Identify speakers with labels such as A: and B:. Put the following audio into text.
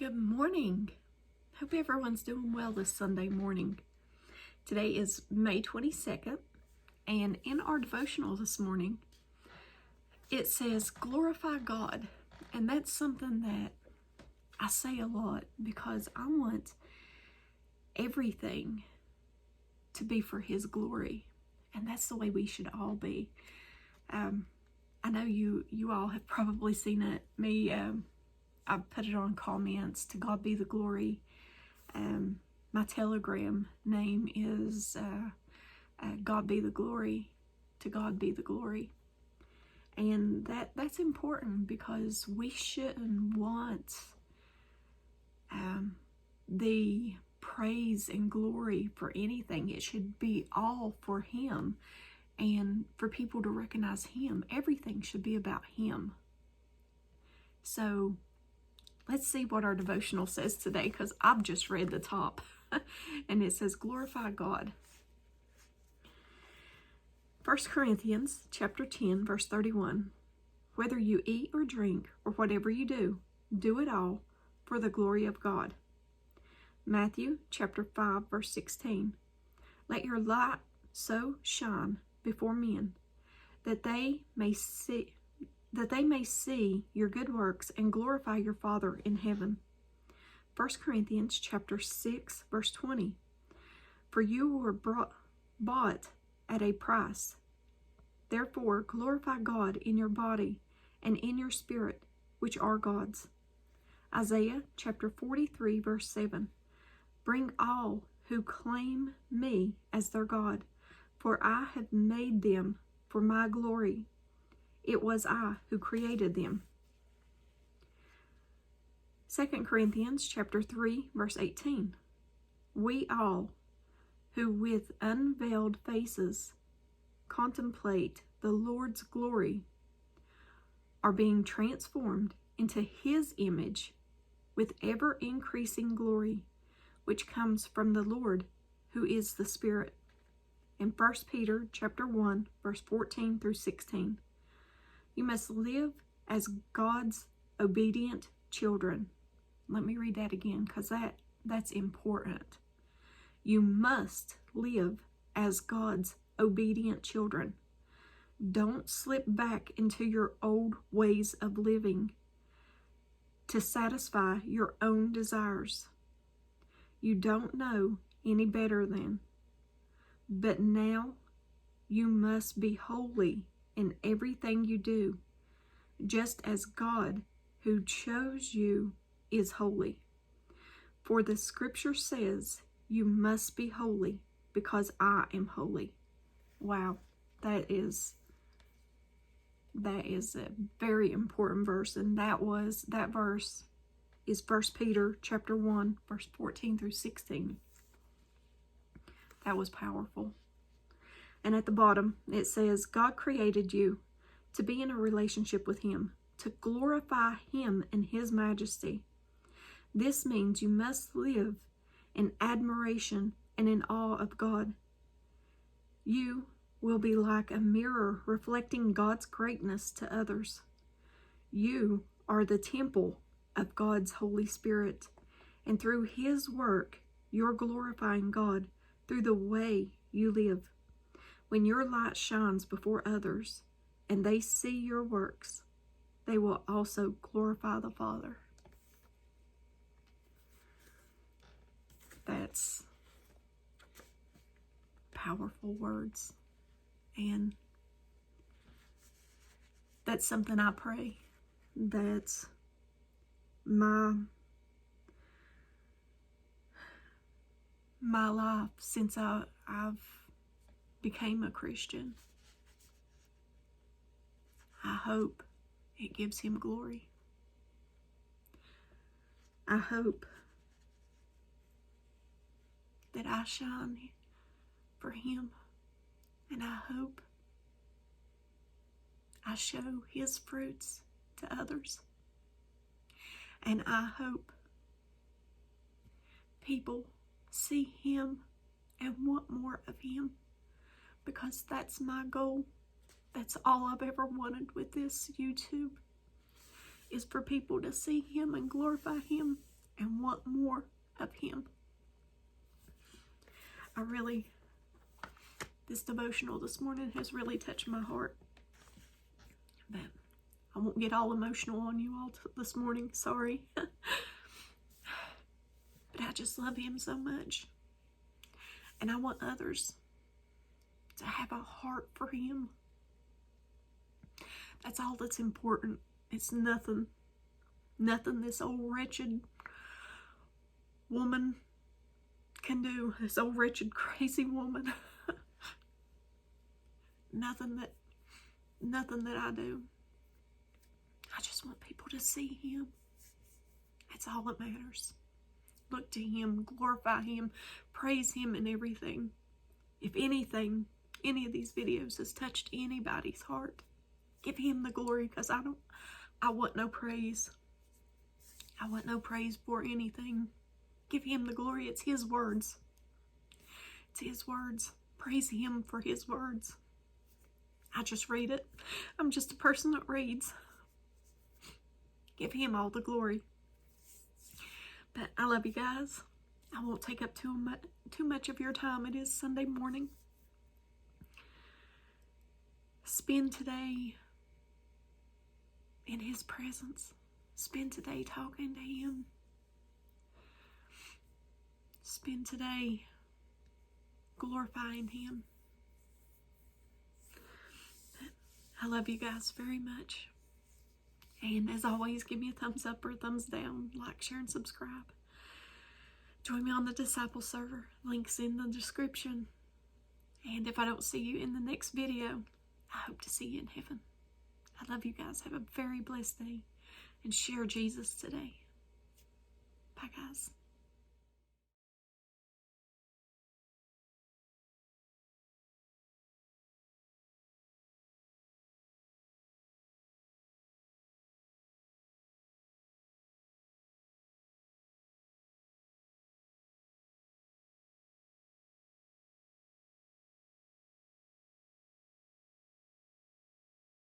A: Good morning. Hope everyone's doing well this Sunday morning. Today is May 22nd, and in our devotional this morning, it says, glorify God. And that's something that I say a lot because I want everything to be for His glory. And that's the way we should all be. I know you all have probably seen it. I put it on comments. To God be the glory. My Telegram name is God be the glory. To God be the glory. And that's important because we shouldn't want the praise and glory for anything. It should be all for Him and for people to recognize Him. Everything should be about Him. So let's see what our devotional says today, because I've just read the top. And it says, glorify God. 1 Corinthians chapter 10, verse 31. Whether you eat or drink or whatever you do it all for the glory of God. Matthew chapter 5, verse 16. Let your light so shine before men that they may see your good works and glorify your Father in heaven. 1 Corinthians chapter 6, verse 20. For you were bought at a price. Therefore glorify God in your body and in your spirit, which are God's. Isaiah chapter 43, verse 7. Bring all who claim me as their God, for I have made them for my glory. It was I who created them. 2 Corinthians chapter 3, verse 18. We all who with unveiled faces contemplate the Lord's glory are being transformed into His image with ever-increasing glory, which comes from the Lord, who is the Spirit. In 1 Peter chapter 1, verse 14 through 16. You must live as God's obedient children. Let me read that again, because that's important. You must live as God's obedient children. Don't slip back into your old ways of living to satisfy your own desires. You don't know any better then. But now you must be holy in everything you do, just as God who chose you is holy. For the scripture says, you must be holy because I am holy. Wow, that is a very important verse, and that verse is 1 Peter chapter 1, verse 14 through 16. That was powerful. And at the bottom, it says, God created you to be in a relationship with Him, to glorify Him in His majesty. This means you must live in admiration and in awe of God. You will be like a mirror reflecting God's greatness to others. You are the temple of God's Holy Spirit, and through His work, you're glorifying God through the way you live. When your light shines before others and they see your works, they will also glorify the Father. That's powerful words. And that's something I pray that my life since I've became a Christian, I hope it gives Him glory. I hope that I shine for Him, and I hope I show His fruits to others, and I hope people see Him and want more of Him, because that's my goal. That's all I've ever wanted with this YouTube, is for people to see Him and glorify Him and want more of Him. This devotional this morning has really touched my heart. But I won't get all emotional on you all this morning, sorry. But I just love Him so much. And I want others to have a heart for Him. That's all that's important. It's nothing this old wretched woman can do. This old wretched crazy woman. Nothing that I do. I just want people to see Him. That's all that matters. Look to Him, glorify Him, praise Him in everything. If anything, any of these videos has touched anybody's heart, give Him the glory, because I want no praise. I want no praise for anything. Give Him the glory. It's His words. It's His words. Praise Him for His words. I just read it. I'm just a person that reads. Give Him all the glory. But I love you guys. I won't take up too much of your time. It is Sunday morning. Spend today in His presence. Spend today talking to Him. Spend today glorifying Him. I love you guys very much. And as always, give me a thumbs up or a thumbs down. Like, share, and subscribe. Join me on the Disciple server. Links in the description. And if I don't see you in the next video, I hope to see you in heaven. I love you guys. Have a very blessed day. And share Jesus today. Bye, guys.